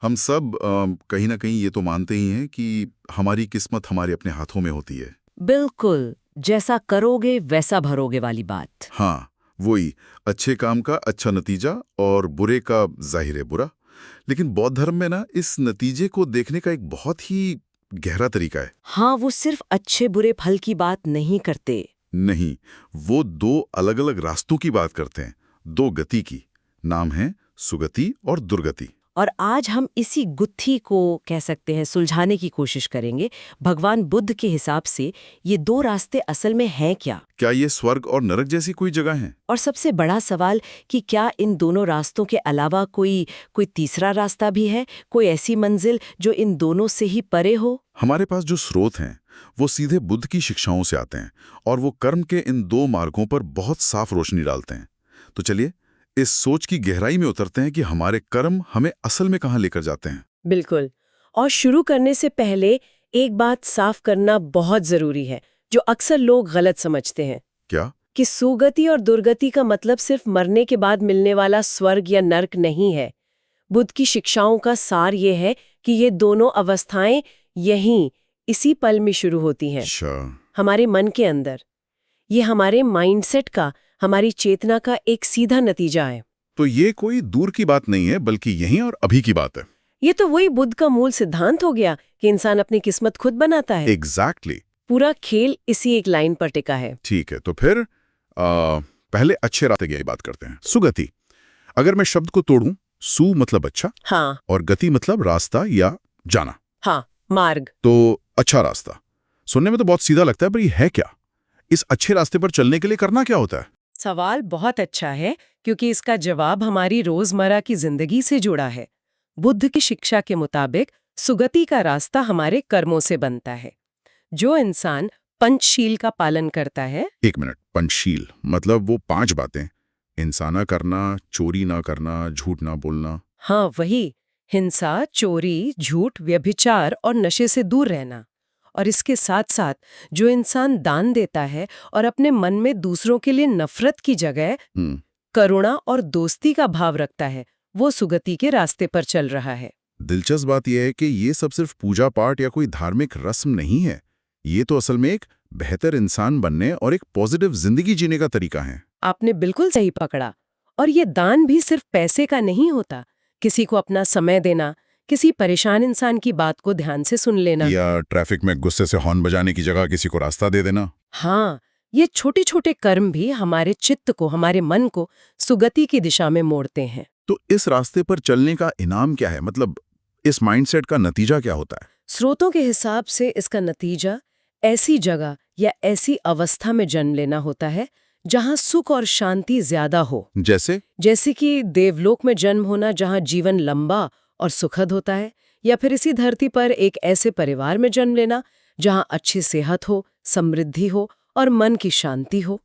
हम सब कहीं ना कहीं ये तो मानते ही हैं कि हमारी किस्मत हमारे अपने हाथों में होती है। बिल्कुल। जैसा करोगे वैसा भरोगे वाली बात। हाँ, वही, अच्छे काम का अच्छा नतीजा और बुरे का ज़ाहिर है बुरा। लेकिन बौद्ध धर्म में ना इस नतीजे को देखने का एक बहुत ही गहरा तरीका है। हाँ, वो सिर्फ अच्छे बुरे फल की बात नहीं करते। नहीं, वो दो अलग-अलग रास्तों की बात करते हैं, दो गति की। नाम है सुगति और दुर्गति। और आज हम इसी गुत्थी को कह सकते हैं सुलझाने की कोशिश करेंगे। भगवान बुद्ध के हिसाब से ये दो रास्ते असल में हैं क्या? क्या ये स्वर्ग और नरक जैसी कोई जगह है? और सबसे बड़ा सवाल कि क्या इन दोनों रास्तों के अलावा कोई कोई तीसरा रास्ता भी है, कोई ऐसी मंजिल जो इन दोनों से ही परे हो? हमारे पास जो स्रोत हैं वो सीधे बुद्ध की शिक्षाओं से आते हैं और वो कर्म के इन दो मार्गों पर बहुत साफ रोशनी डालते हैं। तो चलिए इस सोच की गहराई में उतरते हैं कि हमारे कर्म हमें असल में कहाँ लेकर जाते हैं। बिल्कुल। और शुरू करने से पहले एक बात साफ करना बहुत जरूरी है, जो अक्सर लोग गलत समझते हैं क्या? कि सुगति और दुर्गति का मतलब सिर्फ मरने के बाद मिलने वाला स्वर्ग या नर्क नहीं है। बुद्ध की शिक्षाओं का सार ये है कि ये दोनों अवस्थाएं यहीं इसी पल में शुरू होती हैं, अच्छा, हमारे मन के अंदर। ये हमारे माइंडसेट का, हमारी चेतना का एक सीधा नतीजा है। तो ये कोई दूर की बात नहीं है बल्कि यहीं और अभी की बात है। ये तो वही बुद्ध का मूल सिद्धांत हो गया कि इंसान अपनी किस्मत खुद बनाता है। एग्जैक्टली। पूरा खेल इसी एक लाइन पर टिका है। ठीक है, तो फिर पहले अच्छे रास्ते की बात करते हैं। सुगति, अगर मैं शब्द को तोड़ूं, सु मतलब अच्छा हाँ और गति मतलब रास्ता या जाना, हाँ, मार्ग। तो अच्छा रास्ता सुनने में तो बहुत सीधा लगता है, पर ये है क्या? इस अच्छे रास्ते पर चलने के लिए करना क्या होता है? सवाल बहुत अच्छा है, क्योंकि इसका जवाब हमारी रोजमर्रा की जिंदगी से जुड़ा है। बुद्ध की शिक्षा के मुताबिक सुगति का रास्ता हमारे कर्मों से बनता है। जो इंसान पंचशील का पालन करता है। एक मिनट, पंचशील मतलब वो 5 बातें? हिंसा न करना, चोरी न करना, झूठ न बोलना। हाँ, वही। हिंसा, चोरी, झूठ, व्यभिचार और नशे से दूर रहना। और इसके साथ साथ जो इंसान दान देता है और अपने मन में दूसरों के लिए नफरत की जगह करुणा और दोस्ती का भाव रखता है, वो सुगति के रास्ते पर चल रहा है। दिलचस्प बात यह है कि ये सब सिर्फ पूजा पाठ या कोई धार्मिक रस्म नहीं है। ये तो असल में एक बेहतर इंसान बनने और एक पॉजिटिव जिंदगी जीने का तरीका है। आपने बिल्कुल सही पकड़ा। और ये दान भी सिर्फ पैसे का नहीं होता। किसी को अपना समय देना, किसी परेशान इंसान की बात को ध्यान से सुन लेना, या ट्रैफिक में गुस्से से हॉर्न बजाने की जगह किसी को रास्ता दे देना। हाँ, ये छोटे छोटे कर्म भी हमारे चित्त को, हमारे मन को सुगति की दिशा में मोड़ते हैं। तो इस रास्ते पर चलने का इनाम क्या है? मतलब इस माइंडसेट का नतीजा क्या होता है? स्रोतों के हिसाब से इसका नतीजा ऐसी जगह या ऐसी अवस्था में जन्म लेना होता है जहां सुख और शांति ज्यादा हो। जैसे कि देवलोक में जन्म होना, जहां जीवन लंबा और सुखद होता है, या फिर इसी धरती पर एक ऐसे परिवार में जन्म लेना जहां अच्छी सेहत हो, समृद्धि हो और मन की शांति हो।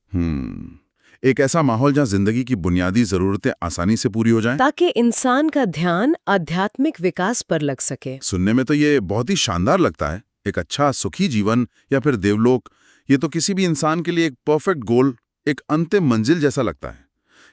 एक ऐसा माहौल जहां जिंदगी की बुनियादी जरूरतें आसानी से पूरी हो जाएं, ताकि इंसान का ध्यान आध्यात्मिक विकास पर लग सके। सुनने में तो ये बहुत ही शानदार लगता है। एक अच्छा सुखी जीवन या फिर देवलोक, ये तो किसी भी इंसान के लिए एक परफेक्ट गोल, एक अंतिम मंजिल जैसा लगता है।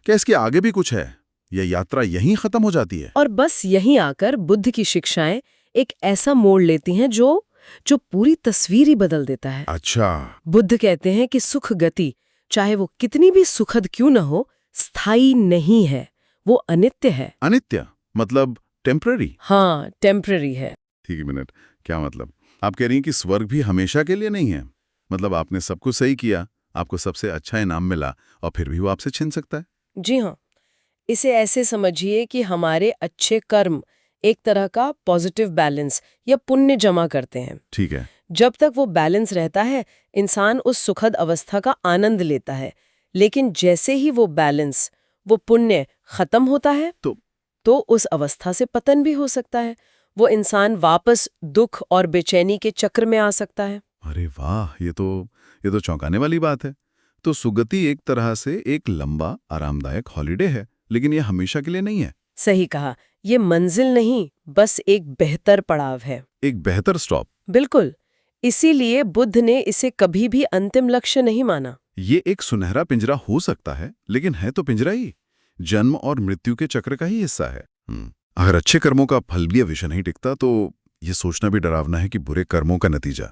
क्या इसके आगे भी कुछ है? यह यात्रा यहीं खत्म हो जाती है? और बस यहीं आकर बुद्ध की शिक्षाएं एक ऐसा मोड़ लेती हैं जो पूरी तस्वीर ही बदल देता है। अच्छा। बुद्ध कहते हैं कि सुख गति, चाहे वो कितनी भी सुखद क्यों न हो, स्थायी नहीं है, वो अनित्य है। अनित्य मतलब टेम्पररी? हाँ, टेम्पररी है। ठीक मिनट, क्या मतलब? आप कह रही हैं कि स्वर्ग भी हमेशा के लिए नहीं है? मतलब आपने सब कुछ सही किया, आपको सबसे अच्छा इनाम मिला और फिर भी वो आपसे छिन सकता है? जी हाँ, इसे ऐसे समझिए कि हमारे अच्छे कर्म एक तरह का पॉजिटिव बैलेंस या पुण्य जमा करते हैं। ठीक है। जब तक वो बैलेंस रहता है, इंसान उस सुखद अवस्था का आनंद लेता है। लेकिन जैसे ही वो बैलेंस, वो पुण्य खत्म होता है, तो उस अवस्था से पतन भी हो सकता है। वो इंसान वापस दुख और बेचैनी के चक्र में आ सकता है। अरे वाह, ये तो चौंकाने वाली बात है। तो सुगति एक तरह से एक लंबा आरामदायक हॉलिडे है, लेकिन ये हमेशा के लिए नहीं है। सही कहा, ये मंजिल नहीं, बस एक बेहतर पड़ाव है। एक बेहतर स्टॉप। बिल्कुल। इसीलिए बुद्ध ने इसे कभी भी अंतिम लक्ष्य नहीं माना। ये एक सुनहरा पिंजरा हो सकता है, लेकिन है तो पिंजरा ही, जन्म और मृत्यु के चक्र का ही हिस्सा है। अगर अच्छे कर्मों का फल भी विषय नहीं टिकता तो ये सोचना भी डरावना है कि बुरे कर्मों का नतीजा,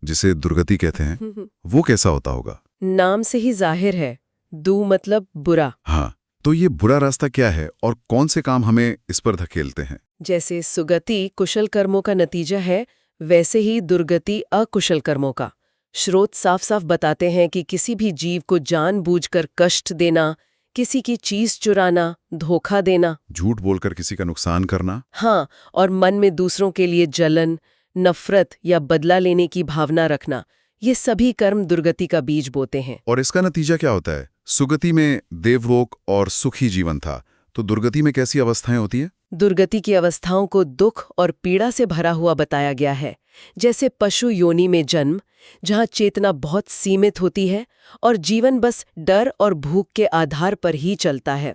जिसे दुर्गति कहते हैं, वो कैसा होता होगा। नाम से ही जाहिर है, दू मतलब बुरा। हाँ, तो ये बुरा रास्ता क्या है और कौन से काम हमें इस पर धकेलते हैं। जैसे सुगति कुशल कर्मों का नतीजा है, वैसे ही दुर्गति अकुशल कर्मों का। स्रोत साफ साफ बताते हैं कि किसी भी जीव को जानबूझकर कष्ट देना, किसी की चीज चुराना, धोखा देना, झूठ बोलकर किसी का नुकसान करना, हाँ, और मन में दूसरों के लिए जलन, नफरत या बदला लेने की भावना रखना, ये सभी कर्म दुर्गति का बीज बोते हैं। और इसका नतीजा क्या होता है। सुगति में देवलोक और सुखी जीवन था, तो दुर्गति में कैसी अवस्थाएं होती है। दुर्गति की अवस्थाओं को दुख और पीड़ा से भरा हुआ बताया गया है। जैसे पशु योनि में जन्म, जहाँ चेतना बहुत सीमित होती है और जीवन बस डर और भूख के आधार पर ही चलता है।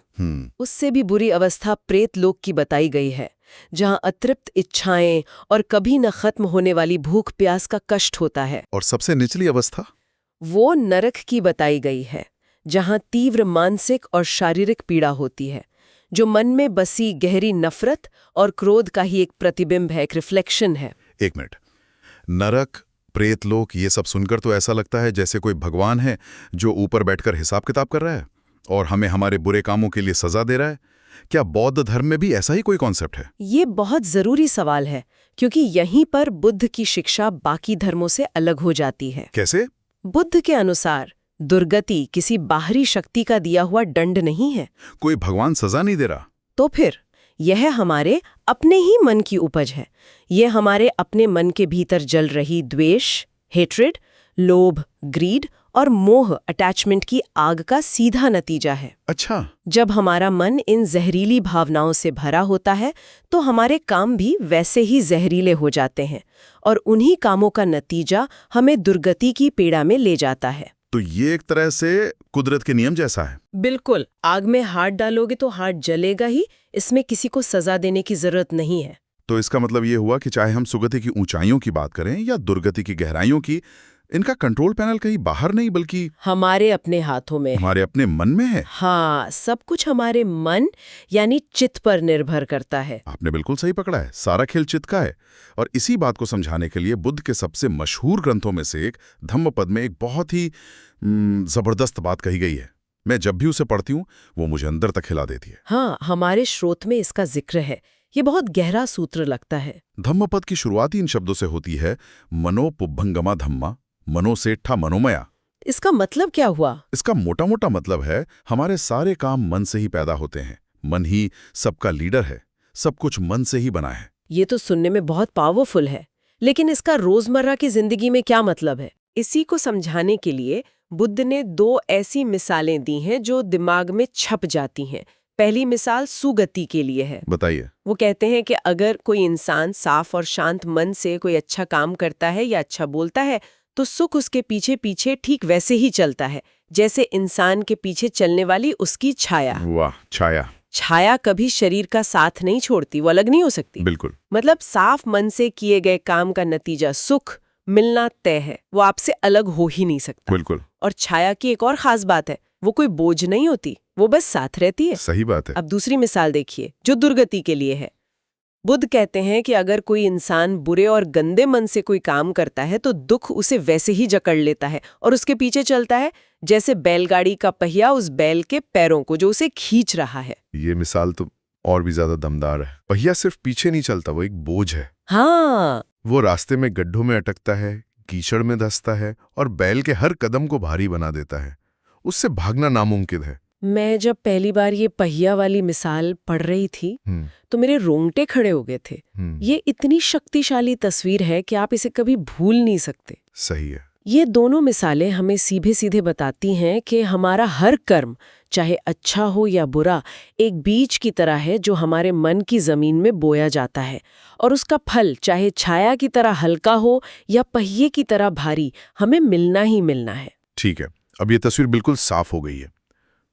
उससे भी बुरी अवस्था प्रेत लोक की बताई गई है, जहाँ अतृप्त इच्छाएं और कभी न खत्म होने वाली भूख प्यास का कष्ट होता है। और सबसे निचली अवस्था वो नरक की बताई गई है, जहाँ तीव्र मानसिक और शारीरिक पीड़ा होती है, जो मन में बसी गहरी नफरत और क्रोध का ही एक प्रतिबिंब है, एक रिफ्लेक्शन है। एक मिनट, नरक, प्रेतलोक, ये सब सुनकर तो ऐसा लगता है जैसे कोई भगवान है जो ऊपर बैठकर हिसाब किताब कर रहा है और हमें हमारे बुरे कामों के लिए सजा दे रहा है। क्या बौद्ध धर्म में भी ऐसा ही कोई कॉन्सेप्ट है। ये बहुत जरूरी सवाल है, क्योंकि यहीं पर बुद्ध की शिक्षा बाकी धर्मों से अलग हो जाती है। कैसे। बुद्ध के अनुसार दुर्गति किसी बाहरी शक्ति का दिया हुआ दंड नहीं है, कोई भगवान सजा नहीं दे रहा। तो फिर यह हमारे अपने ही मन की उपज है। यह हमारे अपने मन के भीतर जल रही द्वेष, हेट्रेड, लोभ, ग्रीड और मोह, अटैचमेंट की आग का सीधा नतीजा है। अच्छा। जब हमारा मन इन जहरीली भावनाओं से भरा होता है तो हमारे काम भी वैसे ही जहरीले हो जाते हैं और उन्हीं कामों का नतीजा हमें दुर्गति की पीड़ा में ले जाता है। तो ये एक तरह से कुदरत के नियम जैसा है। बिल्कुल, आग में हाथ डालोगे तो हाथ जलेगा ही, इसमें किसी को सजा देने की जरूरत नहीं है। तो इसका मतलब ये हुआ कि चाहे हम सुगति की ऊंचाइयों की बात करें या दुर्गति की गहराइयों की, इनका कंट्रोल पैनल कहीं बाहर नहीं बल्कि हमारे अपने हाथों में, हमारे अपने मन में है। हाँ, सब कुछ हमारे मन यानी चित्त पर निर्भर करता है। आपने बिल्कुल सही पकड़ा है, सारा खेल चित्त का है। और इसी बात को समझाने के लिए बुद्ध के सबसे मशहूर ग्रंथों में से एक धम्मपद में एक बहुत ही जबरदस्त बात कही गई है। मैं जब भी उसे पढ़ती हूँ वो मुझे अंदर तक हिला देती है। हाँ, हमारे स्रोत में इसका जिक्र है। ये बहुत गहरा सूत्र लगता है। धम्मपद की शुरुआती इन शब्दों से होती है, मनो पुब्भंगमा धम्मा मनो सेठा मनोमया। इसका मतलब क्या हुआ? इसका मोटा मोटा मतलब है, हमारे सारे काम मन से ही पैदा होते हैं, मन ही सबका लीडर है, सब कुछ मन से ही बना है। ये तो सुनने में बहुत पावरफुल है, लेकिन इसका रोजमर्रा की जिंदगी में क्या मतलब है? इसी को समझाने के लिए बुद्ध ने दो ऐसी मिसालें दी हैं जो दिमाग में छप जाती हैं। पहली मिसाल सुगति के लिए है। बताइए। वो कहते हैं कि अगर कोई इंसान साफ और शांत मन से कोई अच्छा काम करता है या अच्छा बोलता है तो सुख उसके पीछे पीछे ठीक वैसे ही चलता है जैसे इंसान के पीछे चलने वाली उसकी छाया। वाह, छाया। छाया कभी शरीर का साथ नहीं छोड़ती, वो अलग नहीं हो सकती। बिल्कुल। मतलब साफ मन से किए गए काम का नतीजा सुख मिलना तय है, वो आपसे अलग हो ही नहीं सकता। बिल्कुल। और छाया की एक और खास बात है, वो कोई बोझ नहीं होती, वो बस साथ रहती है। सही बात है। अब दूसरी मिसाल देखिए जो दुर्गति के लिए है। बुद्ध कहते हैं कि अगर कोई इंसान बुरे और गंदे मन से कोई काम करता है तो दुख उसे वैसे ही जकड़ लेता है और उसके पीछे चलता है जैसे बैलगाड़ी का पहिया उस बैल के पैरों को जो उसे खींच रहा है। ये मिसाल तो और भी ज्यादा दमदार है। पहिया सिर्फ पीछे नहीं चलता, वो एक बोझ है। हाँ, वो रास्ते में गड्ढों में अटकता है, कीचड़ में धंसता है और बैल के हर कदम को भारी बना देता है। उससे भागना नामुमकिन है। मैं जब पहली बार ये पहिया वाली मिसाल पढ़ रही थी तो मेरे रोंगटे खड़े हो गए थे। ये इतनी शक्तिशाली तस्वीर है कि आप इसे कभी भूल नहीं सकते। सही है। ये दोनों मिसालें हमें सीधे सीधे बताती हैं कि हमारा हर कर्म, चाहे अच्छा हो या बुरा, एक बीज की तरह है जो हमारे मन की जमीन में बोया जाता है और उसका फल चाहे छाया की तरह हल्का हो या पहिए की तरह भारी, हमें मिलना ही मिलना है। ठीक है, अब ये तस्वीर बिल्कुल साफ हो गई है।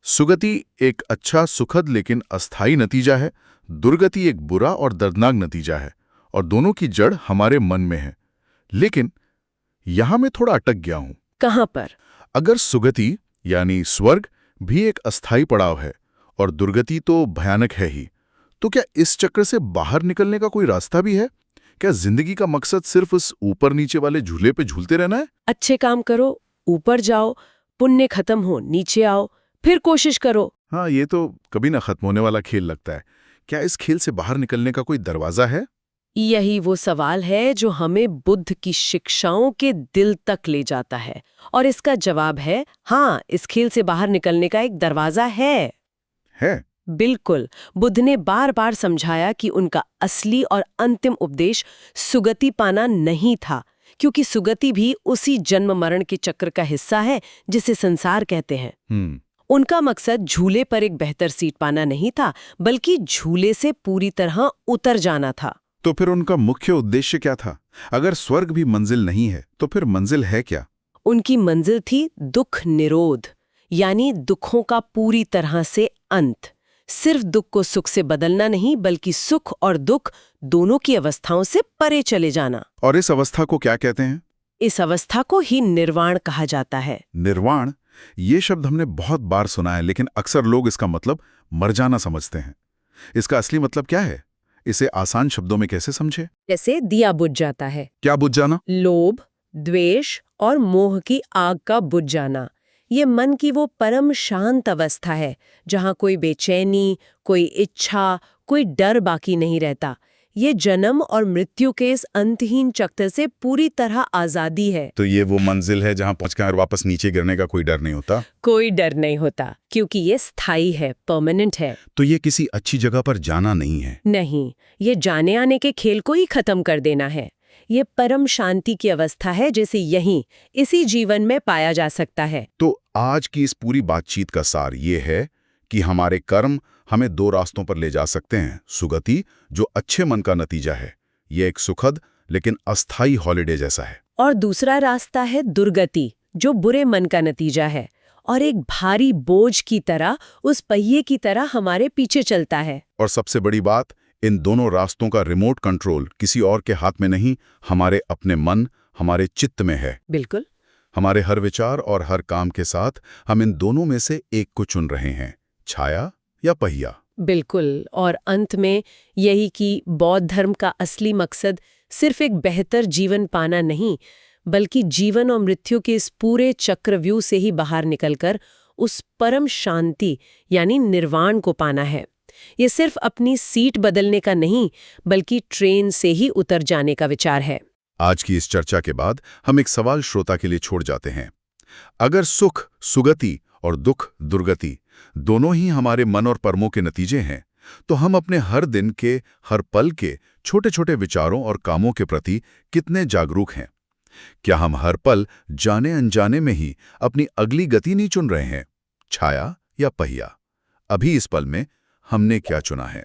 सुगति एक अच्छा सुखद लेकिन अस्थायी नतीजा है, दुर्गति एक बुरा और दर्दनाक नतीजा है और दोनों की जड़ हमारे मन में है। लेकिन यहां मैं थोड़ा अटक गया हूं। कहां पर? अगर सुगति यानी स्वर्ग भी एक अस्थायी पड़ाव है और दुर्गति तो भयानक है ही, तो क्या इस चक्र से बाहर निकलने का कोई रास्ता भी है? क्या जिंदगी का मकसद सिर्फ उस ऊपर नीचे वाले झूले पे झूलते रहना है? अच्छे काम करो, ऊपर जाओ, पुण्य खत्म हो, नीचे आओ, फिर कोशिश करो। हाँ, ये तो कभी ना खत्म होने वाला खेल लगता है। क्या इस खेल से बाहर निकलने का कोई दरवाजा है? यही वो सवाल है जो हमें बुद्ध की शिक्षाओं के दिल तक ले जाता है, और इसका जवाब है हाँ, इस खेल से बाहर निकलने का एक दरवाजा है। बिल्कुल। बुद्ध ने बार बार समझाया कि उनका असली और अंतिम उपदेश सुगति पाना नहीं था, क्योंकि सुगति भी उसी जन्म मरण के चक्र का हिस्सा है जिसे संसार कहते हैं। उनका मकसद झूले पर एक बेहतर सीट पाना नहीं था, बल्कि झूले से पूरी तरह उतर जाना था। तो फिर उनका मुख्य उद्देश्य क्या था? अगर स्वर्ग भी मंजिल नहीं है, तो फिर मंजिल है क्या? उनकी मंजिल थी दुख निरोध, यानी दुखों का पूरी तरह से अंत। सिर्फ दुख को सुख से बदलना नहीं, बल्कि सुख और दुख दोनों की अवस्थाओं से परे चले जाना। और इस अवस्था को क्या कहते हैं? इस अवस्था को ही निर्वाण कहा जाता है। निर्वाण, ये शब्द हमने बहुत बार सुना है, लेकिन अक्सर लोग इसका मतलब मर जाना समझते हैं। इसका असली मतलब क्या है? इसे आसान शब्दों में कैसे समझे? जैसे दिया बुझ जाता है। क्या बुझ जाना? लोभ, द्वेष और मोह की आग का बुझ जाना। ये मन की वो परम शांत अवस्था है जहाँ कोई बेचैनी, कोई इच्छा, कोई डर बाकी नहीं रहता। ये जन्म और मृत्यु के इस अंतहीन चक्र से पूरी तरह आजादी है। तो ये वो मंजिल है जहाँ पहुंचकर वापस नीचे गिरने का कोई डर नहीं होता? कोई डर नहीं होता, क्योंकि ये स्थायी है, परमानेंट है। तो ये किसी अच्छी जगह पर जाना नहीं है? नहीं, ये जाने आने के खेल को ही खत्म कर देना है। ये परम शांति की अवस्था है, जिसे यहीं इसी जीवन में पाया जा सकता है। तो आज की इस पूरी बातचीत का सार ये है कि हमारे कर्म हमें दो रास्तों पर ले जा सकते हैं। सुगति, जो अच्छे मन का नतीजा है, ये एक सुखद लेकिन अस्थायी हॉलिडे जैसा है। और दूसरा रास्ता है दुर्गति, जो बुरे मन का नतीजा है और एक भारी बोझ की तरह, उस पहिए की तरह हमारे पीछे चलता है। और सबसे बड़ी बात, इन दोनों रास्तों का रिमोट कंट्रोल किसी और के हाथ में नहीं, हमारे अपने मन, हमारे चित्त में है। बिल्कुल। हमारे हर विचार और हर काम के साथ हम इन दोनों में से एक को चुन रहे हैं, छाया या पहिया। बिल्कुल। और अंत में यही कि बौद्ध धर्म का असली मकसद सिर्फ एक बेहतर जीवन पाना नहीं, बल्कि जीवन और मृत्यु के इस पूरे चक्रव्यूह से ही बाहर निकलकर उस परम शांति यानी निर्वाण को पाना है। ये सिर्फ अपनी सीट बदलने का नहीं, बल्कि ट्रेन से ही उतर जाने का विचार है। आज की इस चर्चा के बाद हम एक सवाल श्रोता के लिए छोड़ जाते हैं। अगर सुख सुगति और दुख दुर्गति दोनों ही हमारे मन और कर्मों के नतीजे हैं, तो हम अपने हर दिन के, हर पल के छोटे छोटे विचारों और कामों के प्रति कितने जागरूक हैं? क्या हम हर पल जाने अनजाने में ही अपनी अगली गति नहीं चुन रहे हैं, छाया या पहिया? अभी इस पल में हमने क्या चुना है?